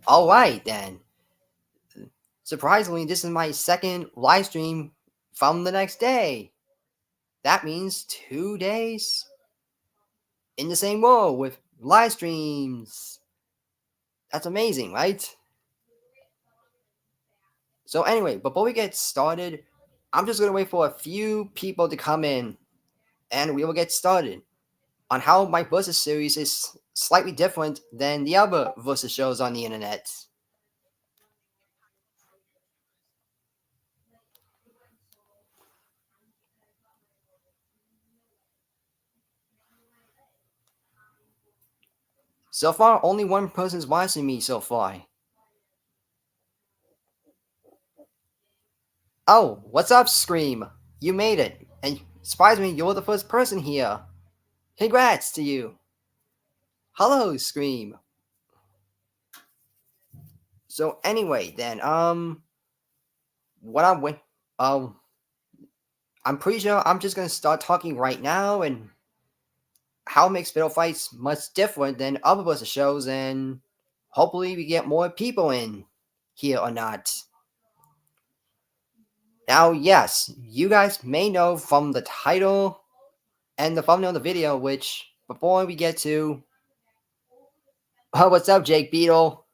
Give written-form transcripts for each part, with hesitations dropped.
Alright then. Surprisingly, this is my second live stream from the next day. That means 2 days in the same row with live streams. That's amazing, right? So anyway, before we get started, I'm just going to wait for a few people to come in and we will get started on how my Versus series is slightly different than the other Versus shows on the internet. So far, only one person's watching me so far. Oh, what's up, Scream? You made it, and surprisingly, you're the first person here. Congrats to you. Hello, Scream. So anyway, then, what I'm with, I'm pretty sure I'm just gonna start talking right now, and how it makes Fiddle Fights much different than other versus shows, and hopefully we get more people in here or not. Now, yes, you guys may know from the title and the thumbnail of the video, which before we get to, oh, what's up, Jake Beetle?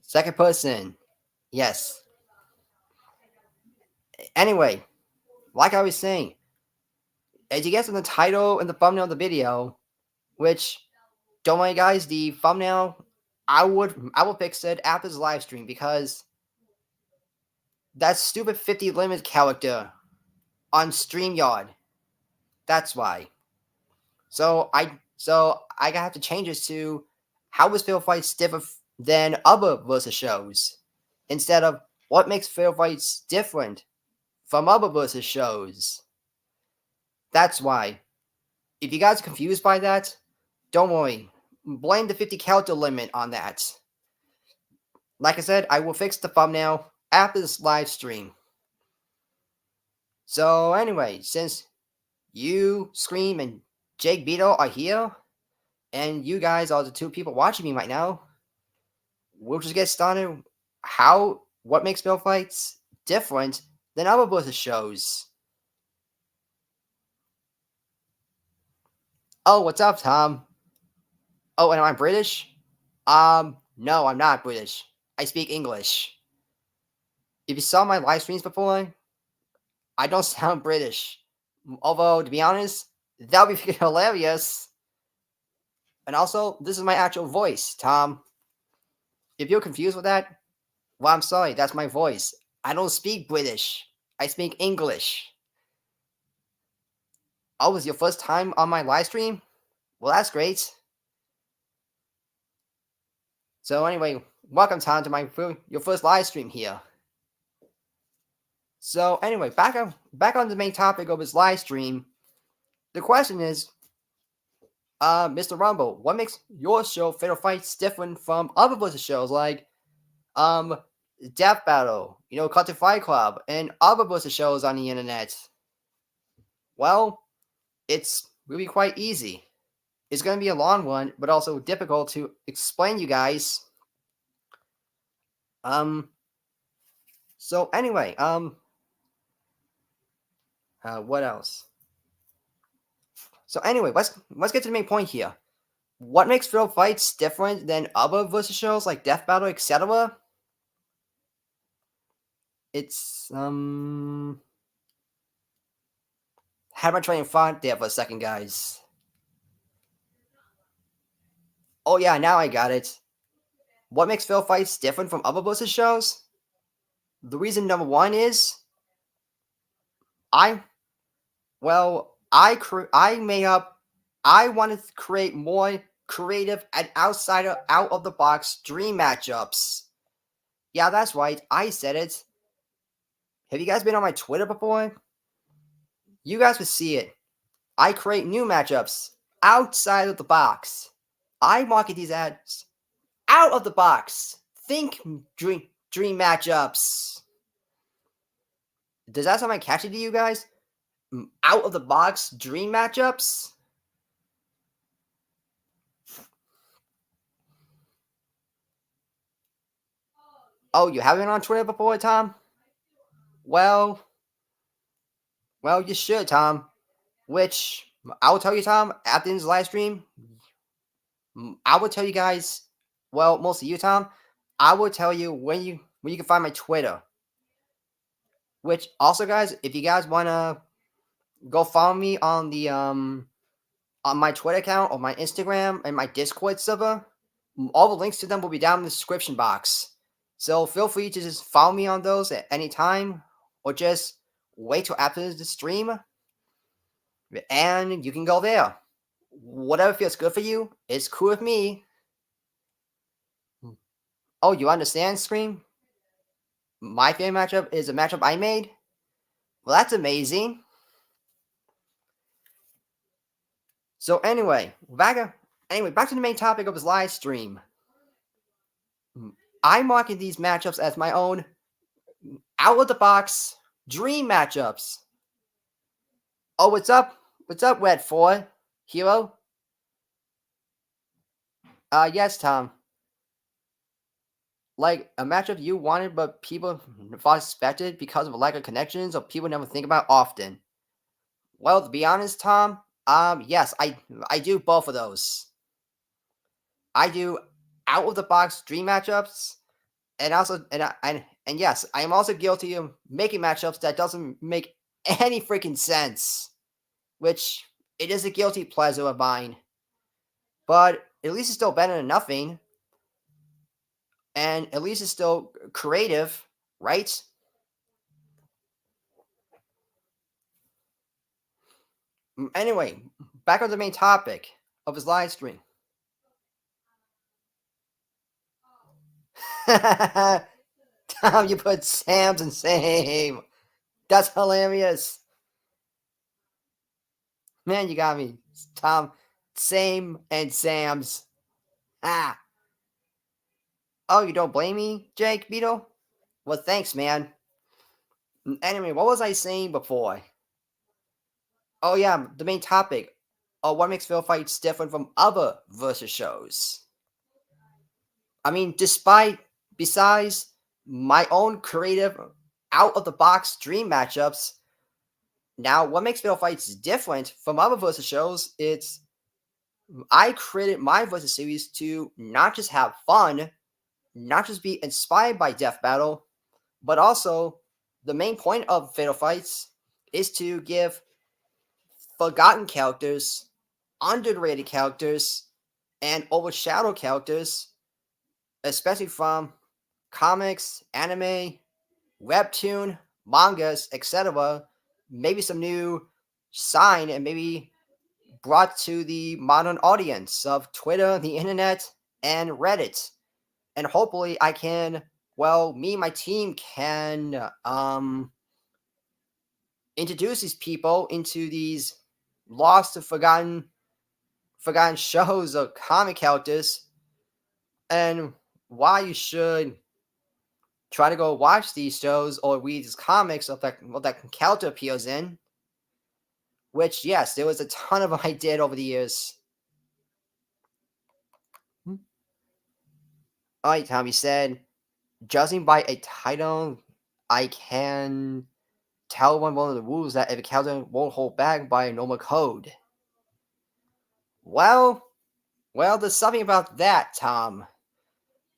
Second person, yes. Anyway, like I was saying, as you guess in the title and the thumbnail of the video, which don't worry, guys, the thumbnail I will fix it after this live stream because that stupid 50 limit character on StreamYard. That's why. So I have to change this to how is Fatal Fights different than other versus shows, instead of what makes Fatal Fights different from other versus shows. That's why. If you guys are confused by that, don't worry. Blame the 50 character limit on that. Like I said, I will fix the thumbnail after this live stream. So anyway, since you, Scream, and Jake Beetle are here, and you guys are the two people watching me right now, we'll just get started. What makes Fatal Fights different than other versus shows? Oh, what's up, Tom? Oh, and am I British? No, I'm not British. I speak English. If you saw my live streams before, I don't sound British. Although, to be honest, that would be hilarious. And also, this is my actual voice, Tom. If you're confused with that, well, I'm sorry, that's my voice. I don't speak British. I speak English. Oh, was your first time on my live stream? Well, that's great. So anyway, welcome, Tom, to your first live stream here. So anyway, back on the main topic of his live stream. The question is, Mr. Rumble, what makes your show Fatal Fights different from other versus shows like Death Battle, Cartoon Fight Club, and other versus shows on the internet? Well, it's really quite easy. It's going to be a long one, but also difficult to explain you guys. So anyway, what else? So anyway, let's get to the main point here. What makes Fatal Fights different than other versus shows like Death Battle, etc.? It's had my train of thought there for a second, guys. Oh yeah, now I got it. What makes Fatal Fights different from other versus shows? The reason number one is I wanted to create more creative and out of the box dream matchups. Yeah, that's right. I said it. Have you guys been on my Twitter before? You guys would see it. I create new matchups outside of the box. I market these ads out of the box. Think dream matchups. Does that sound like catchy to you guys? Out of the box dream matchups? Oh, you haven't been on Twitter before, Tom? Well, you should, Tom. Which I will tell you, Tom, at the end of the live stream, I will tell you guys. Well, mostly you, Tom. I will tell you when you can find my Twitter. Which also, guys, if you guys wanna go follow me on the on my Twitter account or my Instagram and my Discord server, all the links to them will be down in the description box. So feel free to just follow me on those at any time, or just wait till after the stream, and you can go there. Whatever feels good for you is cool with me. Oh, you understand, Scream? My favorite matchup is a matchup I made? Well, that's amazing. So anyway, back to the main topic of this live stream. I'm marking these matchups as my own out-of-the-box dream matchups. Oh, what's up? What's up, Red 4? Hero? Yes, Tom. Like, a matchup you wanted but people thought expected because of a lack of connections or people never think about often. Well, to be honest, Tom, yes, I do both of those. I do out-of-the-box dream matchups, and also, and yes, I am also guilty of making matchups that doesn't make any freaking sense, which it is a guilty pleasure of mine. But at least it's still better than nothing, and at least it's still creative, right? Anyway, back on the main topic of his live stream. Tom, you put Sam's and same. That's hilarious. Man, you got me. Tom, same and Sam's. Ah. Oh, you don't blame me, Jake Beetle? Well, thanks, man. Anyway, what was I saying before? Oh, yeah, the main topic. Oh, what makes Fatal Fights different from other versus shows? I mean, besides my own creative, out of the box dream matchups, now what makes Fatal Fights different from other versus shows? It's I created my versus series to not just have fun, not just be inspired by Death Battle, but also the main point of Fatal Fights is to give forgotten characters, underrated characters, and overshadowed characters, especially from comics, anime, webtoon, mangas, etc., maybe some new sign and maybe brought to the modern audience of Twitter, the internet, and Reddit. And hopefully I can, well, me and my team can introduce these people into these lost and forgotten shows of comic characters, and why you should try to go watch these shows or read these comics of that character appears in. Which, yes, there was a ton of them I did over the years. Alright, Tommy said, judging by a title, I can tell one of the rules that if a character won't hold back by a normal code. Well, there's something about that, Tom.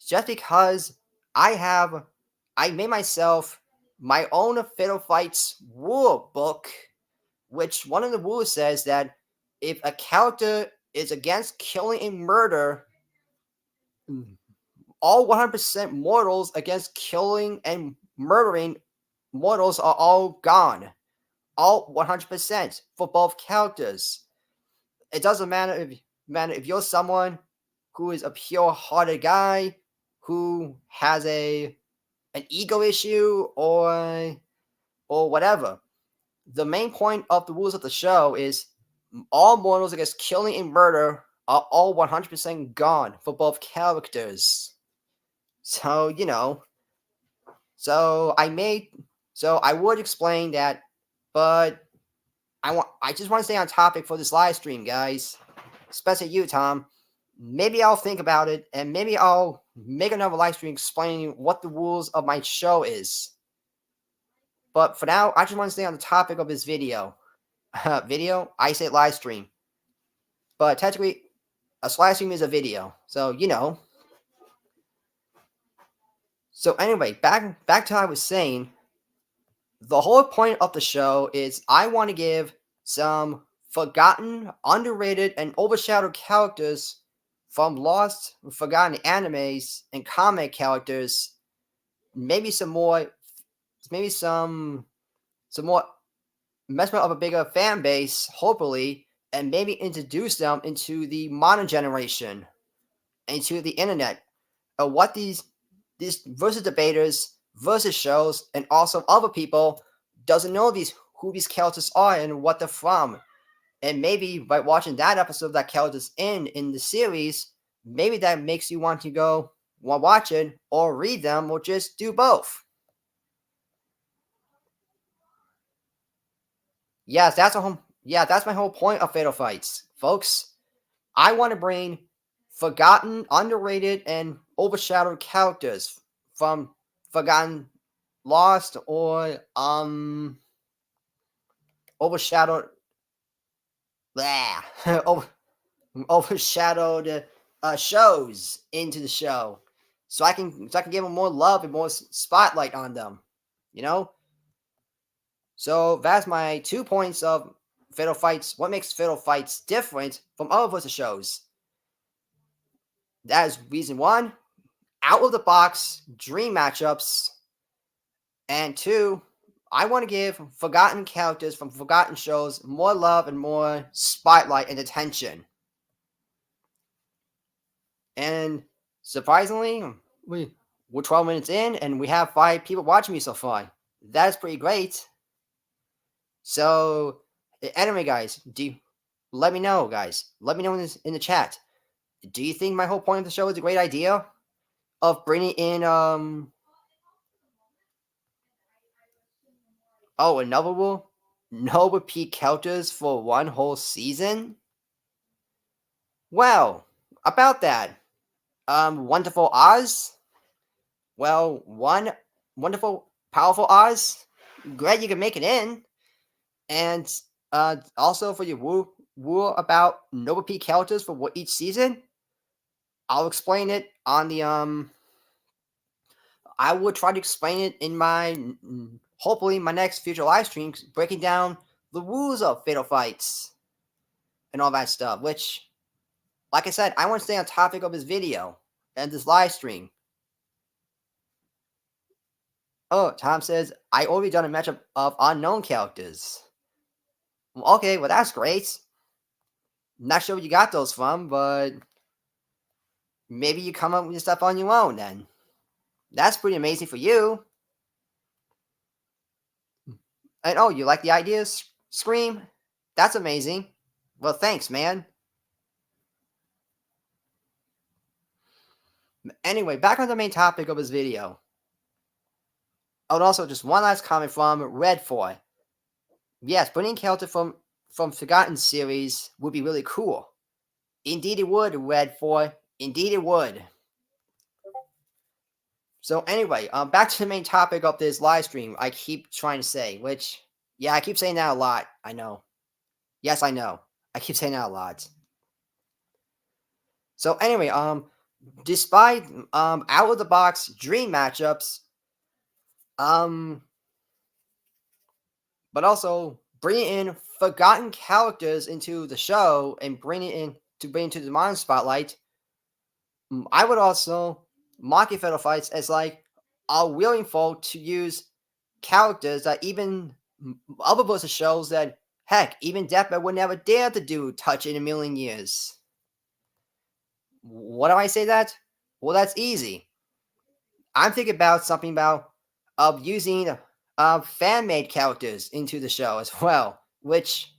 Just because I made myself my own Fatal Fights rule book, which one of the rules says that if a character is against killing and murder, all 100% mortals against killing and murdering mortals are all gone. All 100% for both characters. It doesn't matter if you're someone who is a pure-hearted guy who has an ego issue or whatever. The main point of the rules of the show is all mortals against killing and murder are all 100% gone for both characters. So, so I would explain that, but I just want to stay on topic for this live stream, guys. Especially you, Tom. maybe I'll think about it, and maybe I'll make another live stream explaining what the rules of my show is. But for now, I just want to stay on the topic of this video. I say live stream. But technically, a live stream is a video. So, you know. So anyway, back to what I was saying. The whole point of the show is I want to give some forgotten, underrated, and overshadowed characters from lost, forgotten animes and comic characters. Maybe some more investment of a bigger fan base, hopefully, and maybe introduce them into the modern generation, into the internet, of what these versus debaters, versus shows, and also other people doesn't know who these characters are and what they're from. And maybe by watching that episode that characters in the series, maybe that makes you want to go watch it or read them or just do both. Yes, that's my whole point of Fatal Fights, folks. I want to bring forgotten, underrated, and overshadowed characters from forgotten, lost, or overshadowed, overshadowed shows into the show, so I can give them more love and more spotlight on them. You know. So that's my 2 points of Fatal Fights. What makes Fatal Fights different from other versus shows? That is reason 1. Out of the box dream matchups. And 2, I want to give forgotten characters from forgotten shows more love and more spotlight and attention. And surprisingly, we're 12 minutes in and we have 5 people watching me so far. That is pretty great. So, anyway, guys, let me know, guys. Let me know in the chat. Do you think my whole point of the show is a great idea? Of bringing in, another rule? No repeat characters for one whole season? Well, about that. Wonderful Oz? Well, one wonderful, powerful Oz? Glad you can make it in. And, also for your rule about no repeat characters for each season, I'll explain it on the, I will try to explain it in my, hopefully, my next future live streams, breaking down the rules of Fatal Fights and all that stuff, which, like I said, I want to stay on topic of this video and this live stream. Oh, Tom says, I already done a matchup of unknown characters. Well, okay, well, that's great. Not sure where you got those from, but maybe you come up with stuff on your own then. That's pretty amazing for you. And oh, you like the ideas, Scream? That's amazing. Well, thanks, man. Anyway, back on the main topic of this video. Oh, and also just one last comment from Red4. Yes, bringing character from Forgotten series would be really cool. Indeed it would, Red4. Indeed it would. So anyway, back to the main topic of this live stream. I keep trying to say, which, yeah, I keep saying that a lot. I know. Yes, I know. I keep saying that a lot. So anyway, despite out of the box dream matchups, but also bringing in forgotten characters into the show and bring into the modern spotlight, I would also market Fatal Fights as like are willing folk to use characters that even other versus shows that heck even Deathbed would never dare to touch in a million years. What do I say that? Well, that's easy. I'm thinking about something about using fan-made characters into the show as well. Which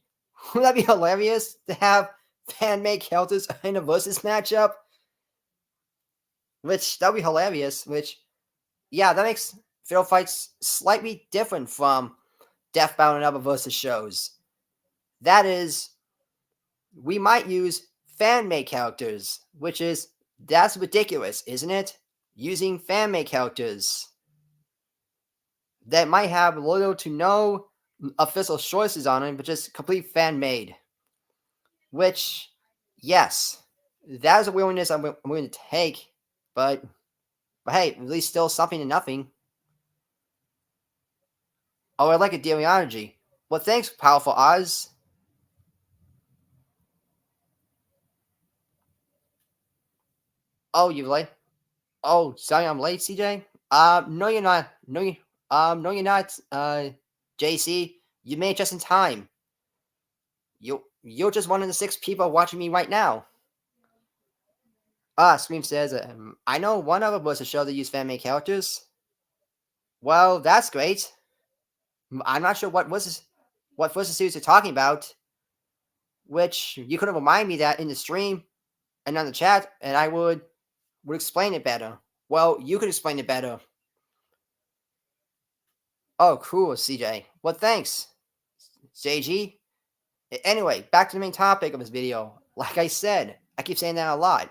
would that be hilarious to have fan-made characters in a versus matchup? Which that'd be hilarious. Which, yeah, that makes Fatal Fights slightly different from Deathbound and other versus shows. That is, we might use fan-made characters, that's ridiculous, isn't it? Using fan-made characters that might have little to no official choices on it, but just complete fan-made. Which, yes, that is a willingness I'm willing to take, but hey, at least still something to nothing. Oh, I like a ideology. Well, thanks, Powerful Oz. Oh, you late? Oh, sorry, I'm late, CJ. No, you're not. No, you're not. JC, you made it just in time. You're just one of the 6 people watching me right now. Scream says, I know one of them was a show that used fan-made characters. Well, that's great. I'm not sure what was the series you're talking about. Which you could have reminded me that in the stream and on the chat, and I would explain it better. Well, you could explain it better. Oh, cool, CJ. Well, thanks, JG. Anyway, back to the main topic of this video. Like I said, I keep saying that a lot.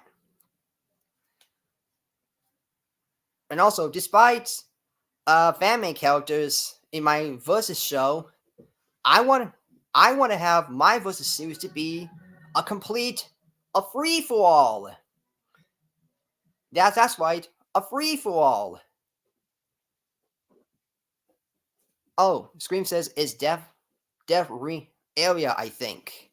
And also, despite fan-made characters in my Versus show, I want to have my Versus series to be a free-for-all. That's right, a free-for-all. Oh, Scream says, is Death area, I think.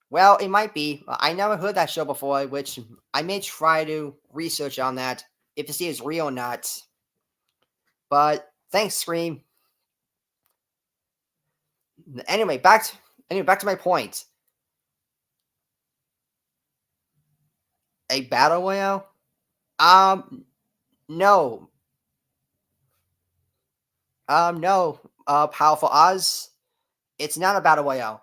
Well, it might be. I never heard that show before, which I may try to research on that if to see if it's real or not. But thanks, Scream. Anyway, back to my point. A battle royale? No. No. Powerful Oz. It's not a battle royale.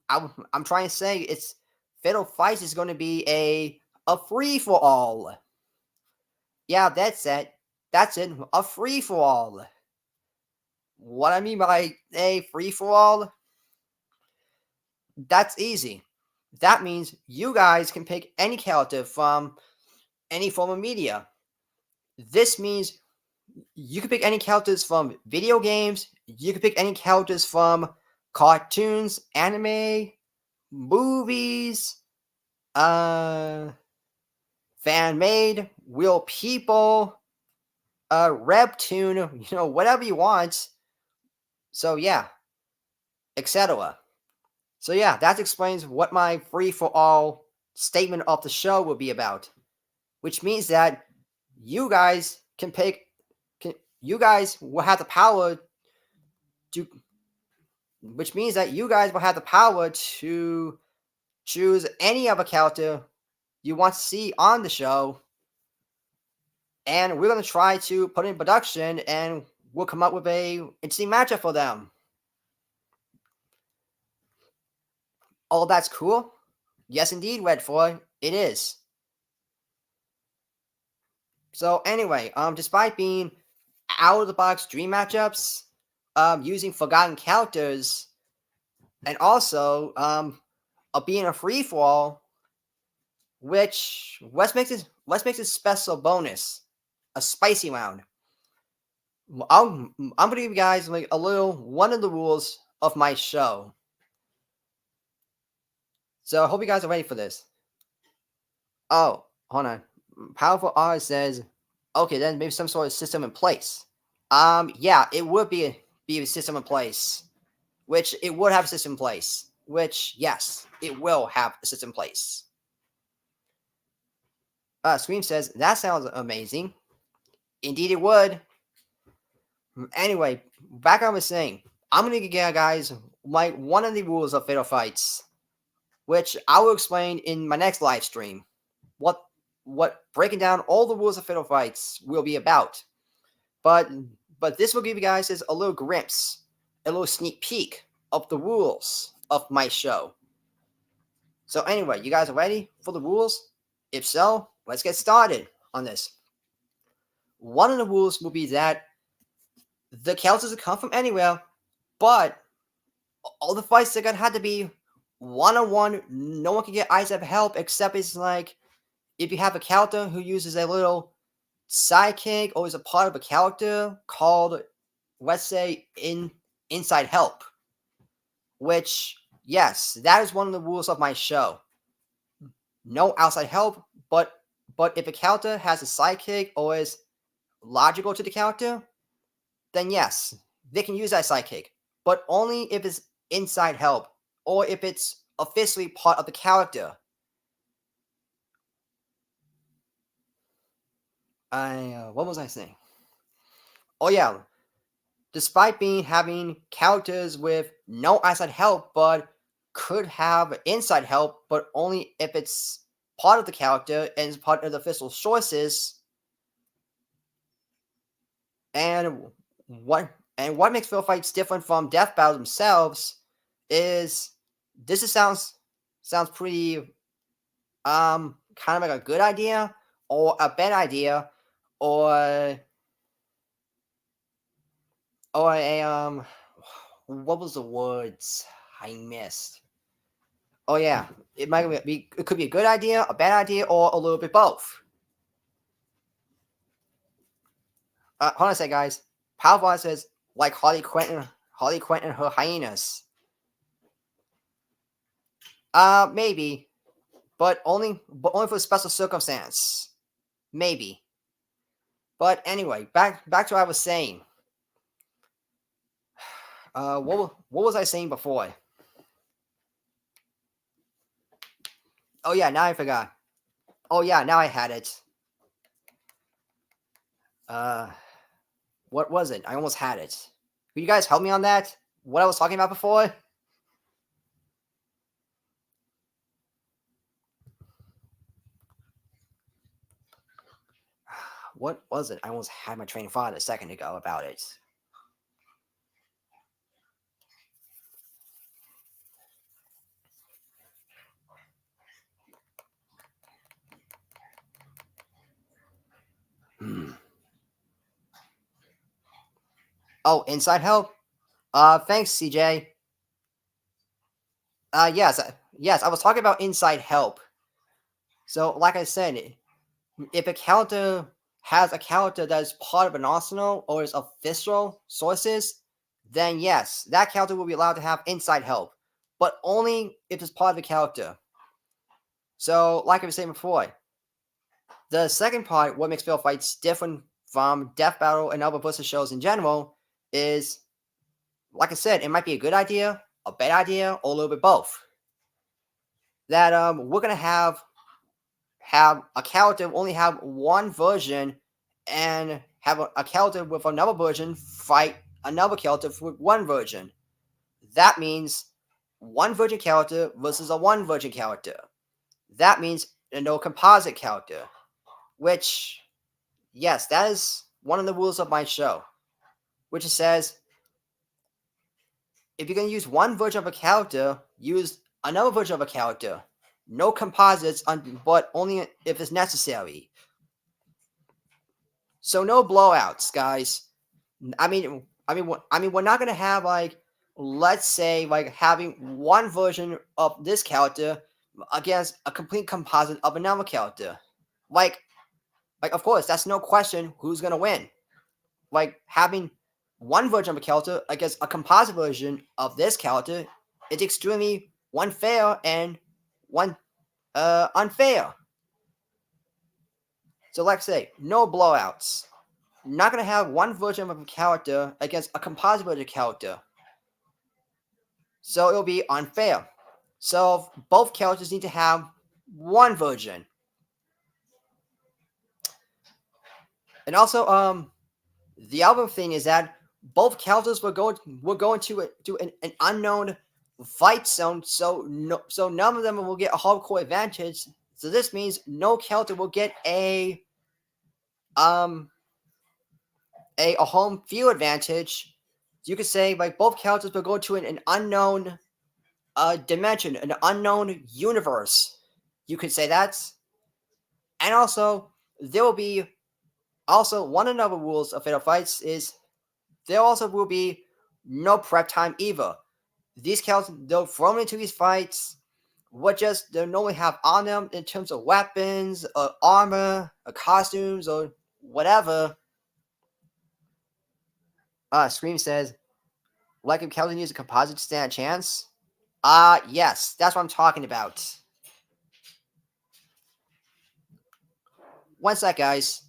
I'm trying to say it's Fatal Fights is going to be a free for all. Yeah, that's it. That's it. A free for all. What I mean by a free for all? That's easy. That means you guys can pick any character from any form of media. This means you can pick any characters from video games. You can pick any characters from cartoons, anime, movies, fan made, real people, Reptune, whatever you want. So yeah, etc. So yeah, that explains what my free for all statement of the show will be about, which means that you guys can pick. You guys will have the power to. Which means that you guys will have the power to choose any other character you want to see on the show, and we're going to try to put in production, and we'll come up with a interesting matchup for them. Oh, that's cool. Yes, indeed, Redford, it is. So anyway, despite being out of the box dream matchups, using forgotten characters, and also being a free for all, which let's make this special bonus, a spicy round. I'm gonna give you guys like a little one of the rules of my show. So I hope you guys are ready for this. Oh, hold on. Powerful R says, okay, then maybe some sort of system in place. Yeah, it would be a system in place, which it would have a system in place. Which, yes, it will have a system in place. Scream says, that sounds amazing. Indeed, it would. Anyway, back on what I was saying, I'm gonna give you guys like one of the rules of Fatal Fights, which I will explain in my next live stream. What breaking down all the rules of Fatal Fights will be about. But this will give you guys a little glimpse, a little sneak peek of the rules of my show. So anyway, you guys are ready for the rules? If so, let's get started on this. One of the rules will be that the characters will come from anywhere, but all the fights are gonna have to be one-on-one, no one can get ice-up help except it's like if you have a character who uses a little sidekick or is a part of a character called, let's say, inside help. Which, yes, that is one of the rules of my show. No outside help, but if a character has a sidekick or is logical to the character, then yes, they can use that sidekick, but only if it's inside help or if it's officially part of the character. What was I saying? Oh yeah, despite having characters with no outside help, but could have inside help, but only if it's part of the character and is part of the official sources. And what makes Field Fights different from Death Battle themselves is this sounds pretty kind of like a good idea or a bad idea or a what was the words I missed? Oh yeah, it could be a good idea, a bad idea, or a little bit both. Hold on a second, guys. Powerful says like Harley Quinn and her hyenas. Maybe, but only for special circumstance. Maybe. But anyway, back to what I was saying. What was I saying before? Oh yeah, now I forgot. Oh yeah, now I had it. What was it? I almost had it. Could you guys help me on that? What I was talking about before? What was it? I almost had my train of thought a second ago about it. Oh, inside help? Thanks, CJ. Yes, I was talking about inside help. So, like I said, if a character has a character that is part of an arsenal or is official sources, then yes, that character will be allowed to have inside help, but only if it's part of the character. So, like I was saying before, the second part, what makes Fatal Fights different from Death Battle and other versus shows in general, is, like I said, it might be a good idea, a bad idea, or a little bit both. That we're gonna have a character only have one version, and have a character with another version fight another character with one version. That means one virgin character versus a one virgin character. That means no composite character. Which, yes, that is one of the rules of my show. Which says, if you're going to use one version of a character, use another version of a character. No composites, but only if it's necessary. So no blowouts, guys. I mean, we're not going to have, like, let's say, like, having one version of this character against a complete composite of another character. Like, of course, that's no question who's going to win. Like, having one version of a character against a composite version of this character is extremely unfair and unfair. So, let's say, no blowouts. Not going to have one version of a character against a composite version character. So it'll be unfair. So both characters need to have one version. And also, the other thing is that both characters will go into an unknown fight zone, so none of them will get a hardcore advantage. So this means no character will get a home field advantage. You could say, like, both characters will go to an unknown dimension, an unknown universe. You could say that. And also, there will be one of the rules of Fatal Fights is there also will be no prep time either. these characters, they'll throw into these fights what just they normally have on them in terms of weapons, armor, costumes, or whatever. Scream says, like if Kelvin used a composite to stand a chance? Yes, that's what I'm talking about. One sec, guys.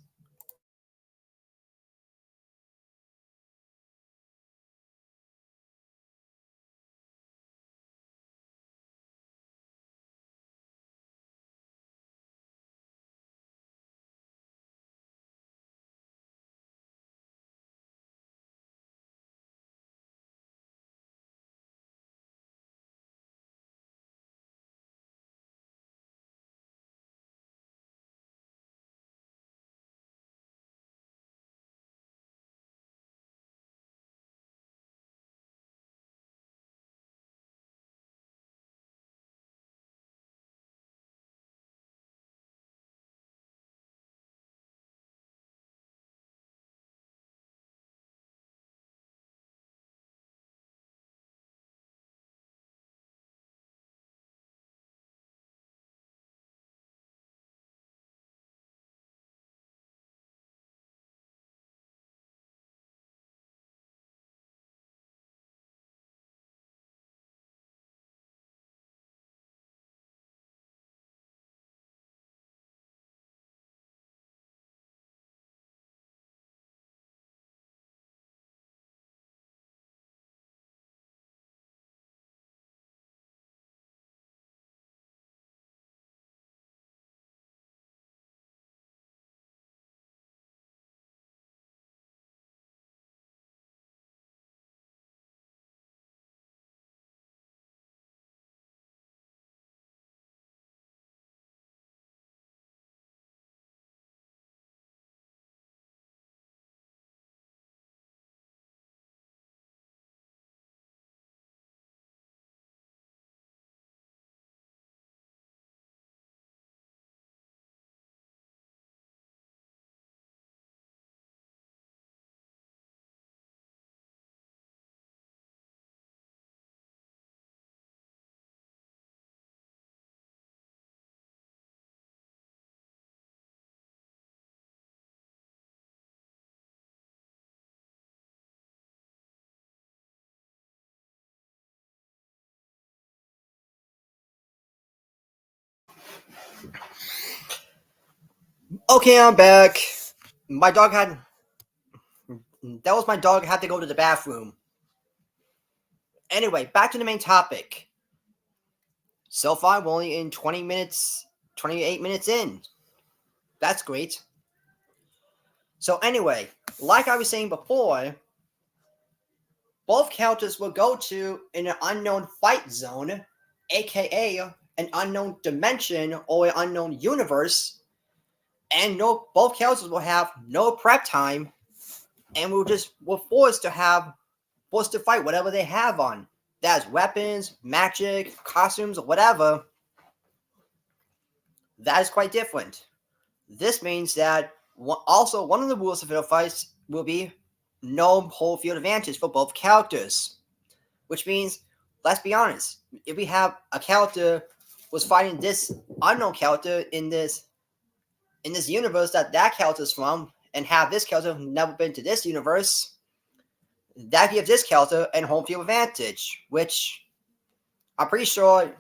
Okay, I'm back. My dog had. That was my dog had to go to the bathroom. Anyway, back to the main topic. So far, we're only in 20 minutes, 28 minutes in. That's great. So, anyway, like I was saying before, both characters will go to an unknown fight zone, aka an unknown dimension or an unknown universe, and both characters will have no prep time, and we're forced to fight whatever they have on. That's weapons, magic, costumes, whatever. That is quite different. This means that also one of the rules of field fights will be no whole field advantage for both characters. Which means, let's be honest, if we have a character was fighting this unknown character in this universe that character's from, and have this character never been to this universe, that gives this character an home field advantage, which I'm pretty sure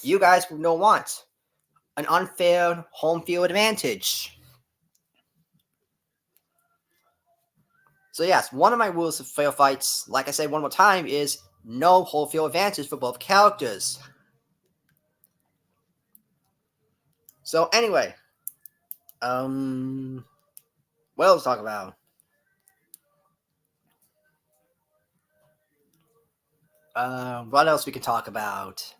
you guys don't want. An unfair home field advantage. So yes, one of my rules of fair fights, like I said one more time, is no whole field advantage for both characters. So anyway, what else to talk about? What else we can talk about?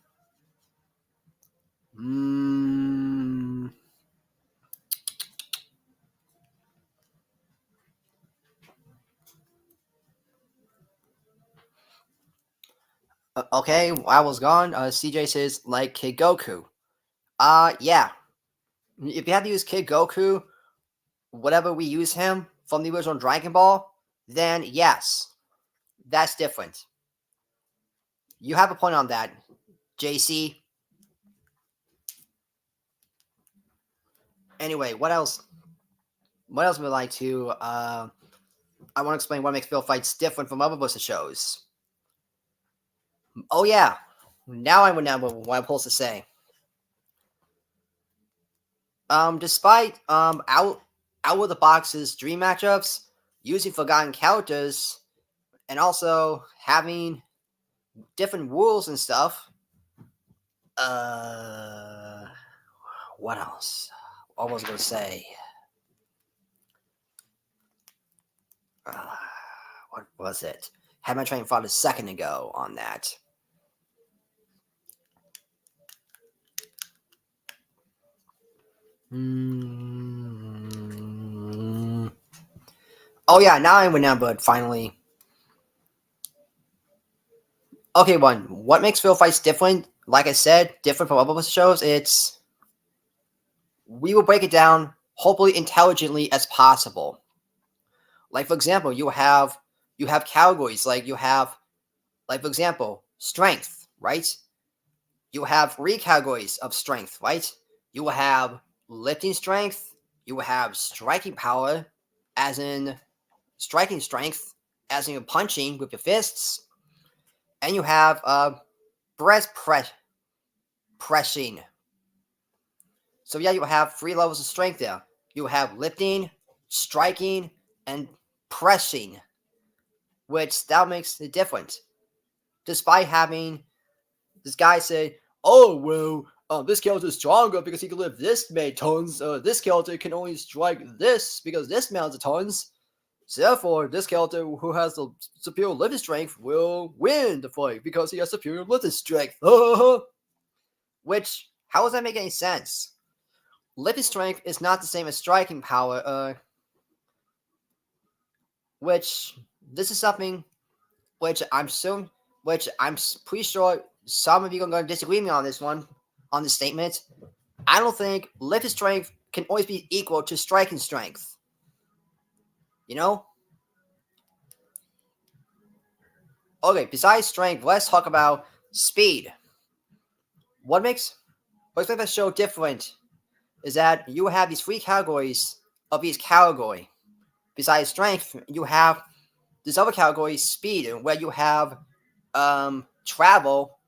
Okay, I was gone. CJ says, like Kid Goku. Yeah. If you have to use Kid Goku, whatever we use him from the original Dragon Ball, then yes, that's different. You have a point on that, JC. Anyway, what else? What else would I like to? I want to explain what makes Bill fights different from other Buster shows. Oh yeah, now I remember what I'm supposed to say. Despite out of the box's dream matchups, using forgotten characters, and also having different rules and stuff. What else? What was I gonna say? What was it? Had my train of thought a second ago on that. Oh yeah, now I remembered finally. Okay, what makes Field Fights different? Like I said, different from other shows. We will break it down hopefully intelligently as possible. Like for example, you have categories like for example, strength, right? You have 3 categories of strength, right? You will have lifting strength, you will have striking power, as in striking strength, as in punching with your fists, and you have pressing. So yeah, you have 3 levels of strength there. You have lifting, striking, and pressing, which that makes the difference. Despite having this guy say, "Oh well, this character is stronger because he can lift this many tons. This character can only strike this because this amount of tons. So therefore, this character who has the superior lifting strength will win the fight because he has superior lifting strength." Which, how does that make any sense? Lifting strength is not the same as striking power. Which this is something which I'm pretty sure some of you are going to disagree with me on this one, on this statement. I don't think lifting strength can always be equal to striking strength. You know? Okay, besides strength, let's talk about speed. What makes the show different is that you have these 3 categories of each category. Besides strength, you have this other category, speed, where you have travel,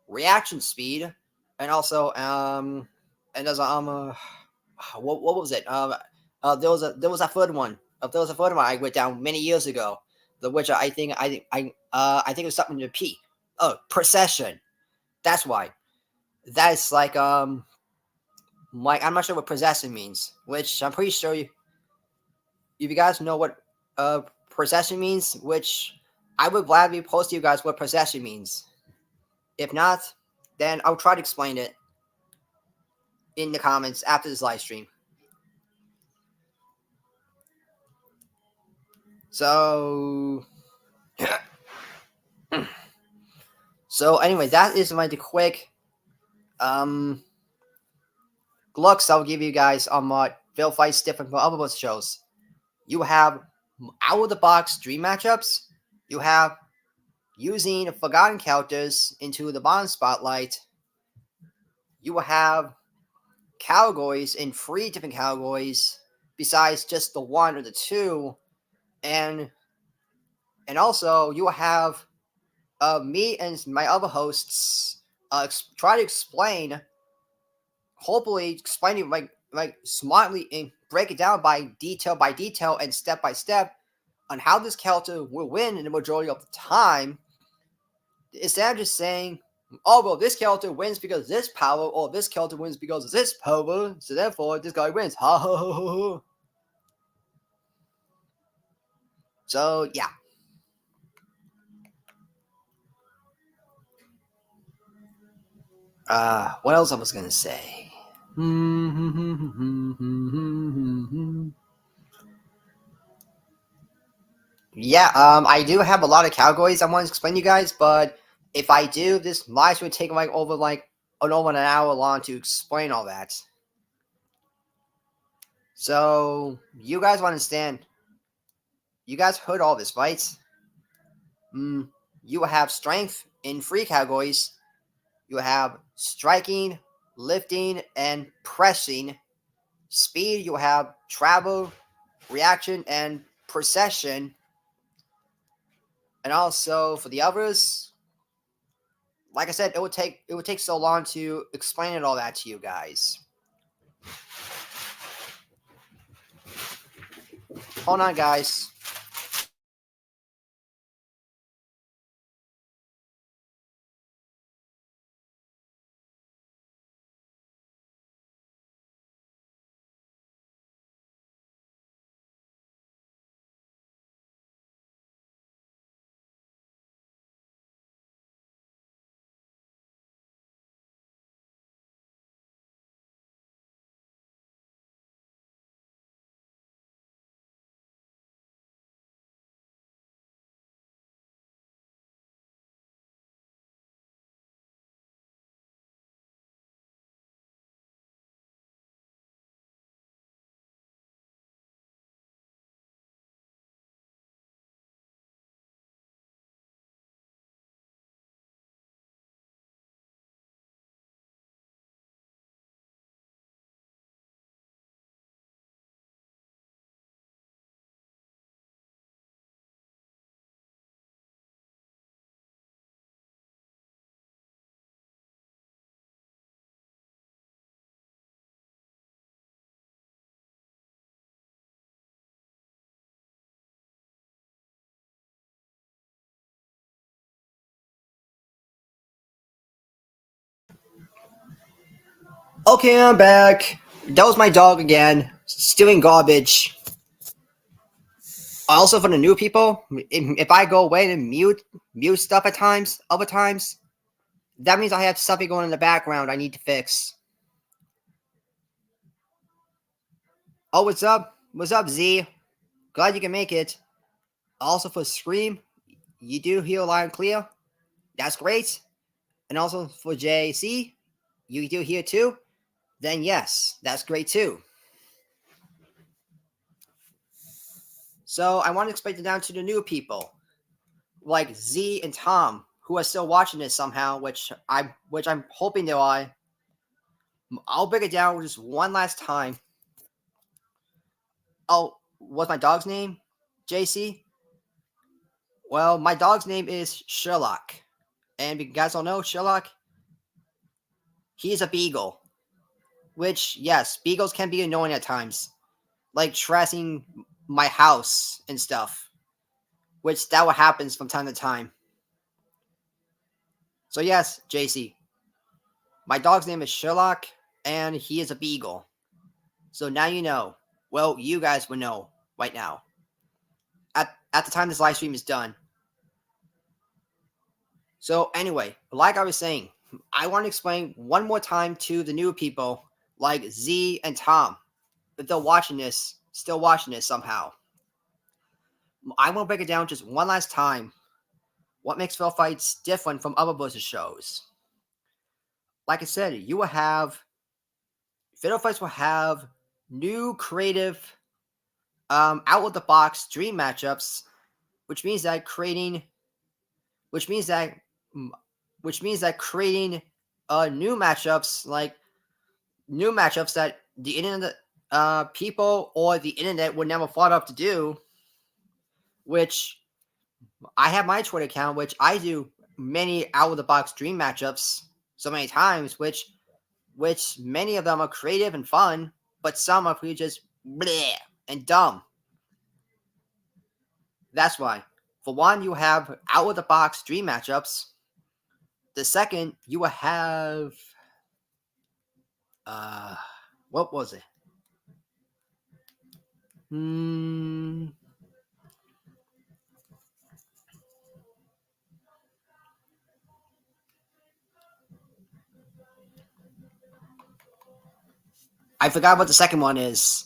reaction speed, and also and there's what was it? There was a third one. There was a third one I wrote down many years ago. The which I think it was something to P. Oh, procession. That's why. That's like I'm not sure what procession means. Which I'm pretty sure if you guys know what procession means, which I would gladly post to you guys what procession means. If not, then I'll try to explain it in the comments after this live stream. So, anyway, that is my quick looks I'll give you guys on what Field Fights different from other shows. You have out of the box dream matchups. You have using forgotten characters into the bottom spotlight. You will have categories in 3 different categories besides just the 1 or the 2, and also you will have me and my other hosts try to explain, hopefully explaining like smartly and break it down by detail and step by step on how this character will win in the majority of the time, instead of just saying, "Oh well, this character wins because of this power," or "This character wins because of this power, so therefore this guy wins." Ha ha ha ha. So yeah. What else I was gonna say? Yeah, I do have a lot of categories I want to explain to you guys, but if I do, this live stream would take over an hour long to explain all that. So you guys want to understand? You guys heard all this, right? you will have strength in 3 categories. You will have striking, lifting, and pressing. Speed, you will have travel, reaction, and procession. And also for the others, like I said, it would take so long to explain it all that to you guys. Hold on, guys. Okay, I'm back. That was my dog again, stealing garbage. Also, for the new people, if I go away and mute stuff at times, other times, that means I have something going in the background I need to fix. Oh, what's up? What's up, Z? Glad you can make it. Also, for Scream, you do hear loud and clear. That's great. And also for JC, you do hear too. Then yes, that's great too. So I want to explain it down to the new people, like Z and Tom, who are still watching this somehow, which I'm hoping they are. I'll break it down just one last time. Oh, what's my dog's name? JC? Well, my dog's name is Sherlock. And if you guys don't know, Sherlock, he's a beagle. Which, yes, beagles can be annoying at times. Like trashing my house and stuff. Which that what happens from time to time. So yes, JC. My dog's name is Sherlock, and he is a beagle. So now you know. Well, you guys will know right now. At the time this live stream is done. So anyway, like I was saying, I want to explain one more time to the new people like Z and Tom, if they're watching this, still watching this somehow. I want to break it down just one last time. What makes Fail Fights different from other versus shows? Like I said, you will have Fatal Fights will have new creative out of the box dream matchups, which means that creating new matchups that the internet people or the internet would never thought of to do. Which I have my Twitter account, which I do many out of the box dream matchups so many times, which many of them are creative and fun, but some are pretty just bleh and dumb. That's why. For one, you have out of the box dream matchups. The second, you will have what was it? I forgot what the second one is.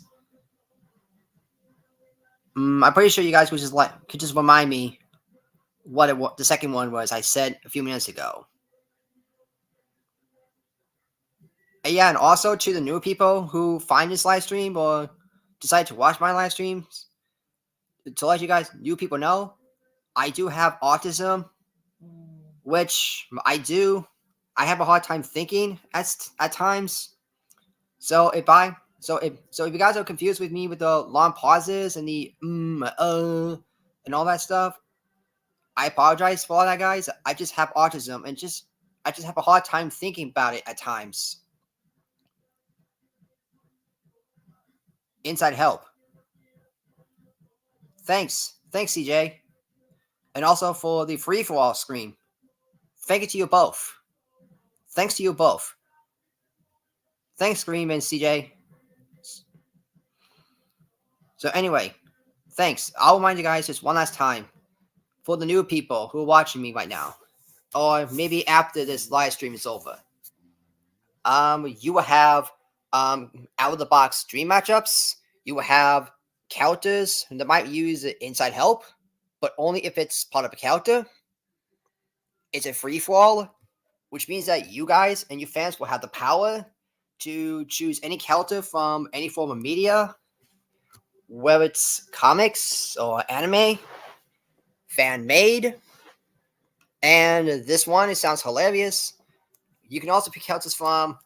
I'm pretty sure you guys could just remind me what the second one was I said a few minutes ago. And yeah, and also to the new people who find this live stream or decide to watch my live streams, to let you guys new people know, I do have autism, which I do. I have a hard time thinking at times. So if you guys are confused with me with the long pauses and the and all that stuff, I apologize for all that, guys. I just have autism and I just have a hard time thinking about it at times. Inside help. Thanks, CJ, and also for the free for all screen. Thank you to you both. Thanks to you both. Thanks, Scream and CJ. So anyway, thanks. I'll remind you guys just one last time for the new people who are watching me right now, or maybe after this live stream is over. You will have out of the box dream matchups. You will have characters that might use inside help, but only if it's part of a character. It's a free for all, which means that you guys and you fans will have the power to choose any character from any form of media, whether it's comics or anime, fan made. And this one, it sounds hilarious. You can also pick characters from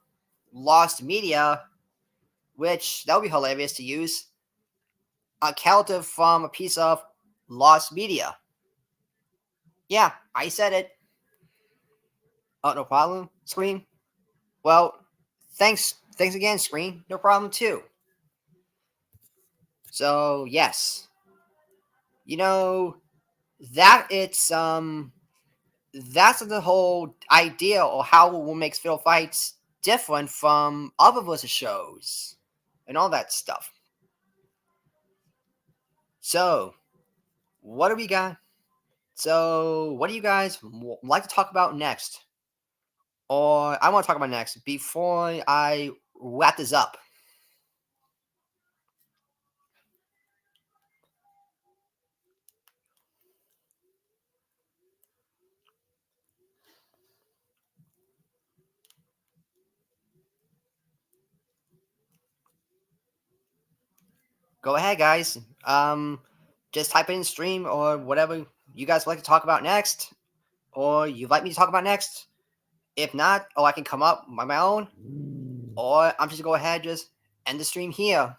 lost media, which that would be hilarious to use. A character from a piece of lost media. Yeah, I said it. Oh, no problem, Screen. Well, thanks again, Screen. No problem too. So yes, that that's the whole idea or how we'll make Fatal Fights different from other versus shows and all that stuff. So, what do we got? So, what do you guys like to talk about next? Or I want to talk about next before I wrap this up. Go ahead, guys. Just type in stream or whatever you guys like to talk about next, or you'd like me to talk about next. If not, I can come up by my own, or I'm just gonna go ahead just end the stream here.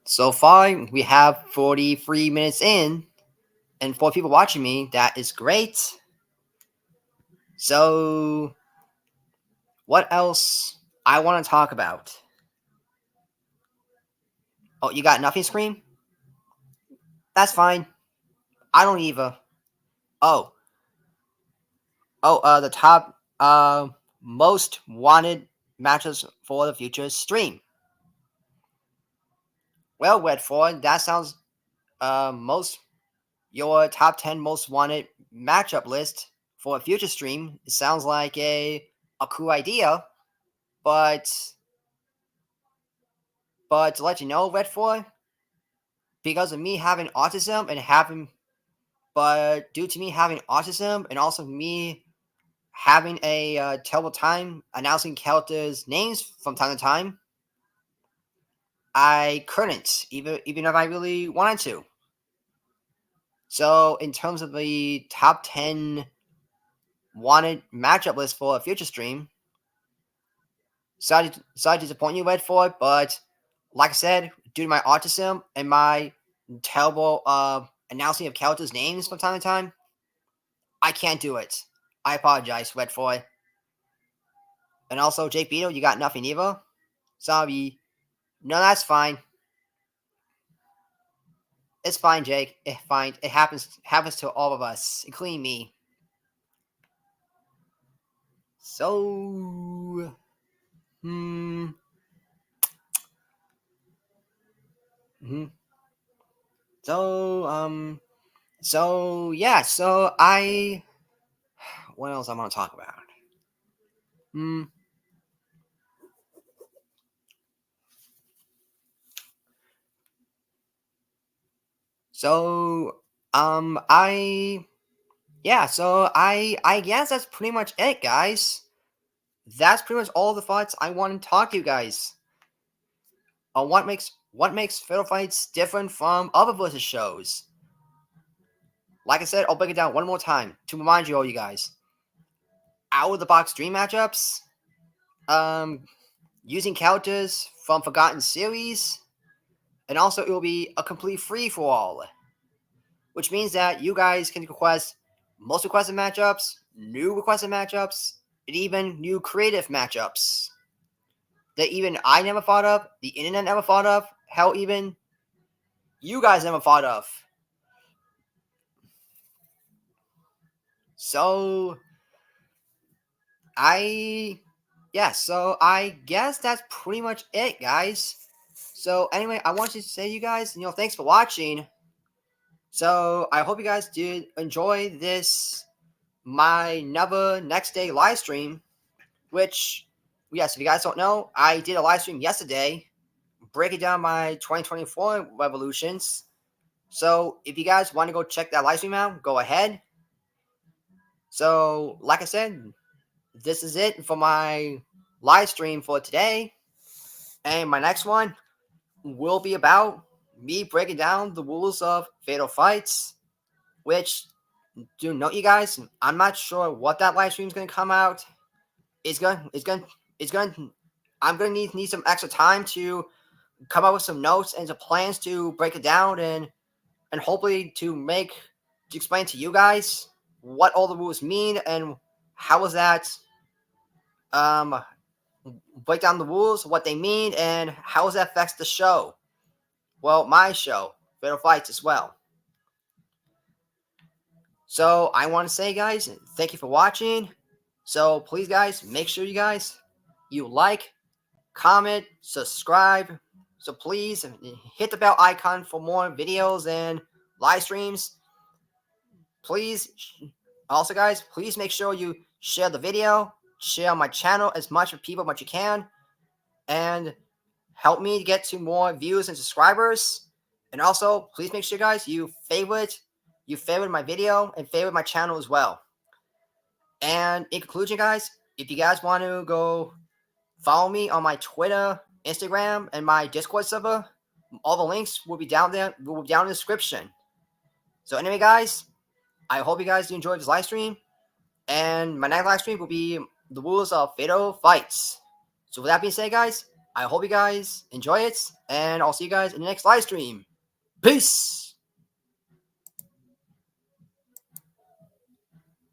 So far, we have 43 minutes in, and 4 people watching me. That is great. So, what else I want to talk about? Oh, you got nothing, Scream? That's fine. I don't either. Oh, the top most wanted matches for the future stream. Well, Redford, that sounds your top 10 most wanted matchup list for a future stream. It sounds like a cool idea, but to let you know, Redford, because of me having autism due to me having autism and also me having a terrible time announcing characters' names from time to time, I couldn't, even if I really wanted to. So, in terms of the top 10 wanted matchup list for a future stream, sorry to disappoint you, Redford, but like I said, due to my autism and my terrible announcing of characters' names from time to time, I can't do it. I apologize, Redford. And also, Jake Beetle, you got nothing either? Sorry. No, that's fine. It's fine, Jake. It's fine. It happens to all of us, including me. So, hmm. So, yeah. So what else I want to talk about? Hmm. So, I guess that's pretty much it, guys. That's pretty much all the thoughts I want to talk to you guys on what makes Fatal Fights different from other versus shows. Like I said, I'll break it down one more time to remind you all, you guys. Out of the box dream matchups, using characters from Forgotten series, and also it will be a complete free for all, which means that you guys can request most requested matchups, new requested matchups, and even new creative matchups that even I never thought of, the internet never thought of, hell, even you guys never thought of. So I guess that's pretty much it, guys. So anyway, I want to say, you guys, thanks for watching. So I hope you guys did enjoy this my next day live stream, which, yes, if you guys don't know, I did a live stream yesterday breaking down my 2024 revolutions. So if you guys want to go check that live stream out, go ahead. So like I said, this is it for my live stream for today. And my next one will be about me breaking down the rules of Fatal Fights, which, do note, you guys, I'm not sure what that live stream is going to come out. I'm going to need some extra time to come up with some notes and some plans to break it down and hopefully to explain to you guys what all the rules mean and how is that break down the rules, what they mean, and how that affects the show. Well, my show, Fatal Fights, as well. So I want to say, guys, thank you for watching. So please, guys, make sure you like, comment, subscribe. So please hit the bell icon for more videos and live streams. Please, also, guys, please make sure you share the video, share my channel as much with people as you can, and help me get to more views and subscribers. And also, please make sure, guys, you favorite my video and favorite my channel as well. And in conclusion, guys, if you guys want to go follow me on my Twitter, Instagram, and my Discord server, all the links will be down there. Will be down in the description. So anyway, guys, I hope you guys enjoyed this live stream. And my next live stream will be the rules of Fatal Fights. So with that being said, guys, I hope you guys enjoy it, and I'll see you guys in the next live stream. Peace!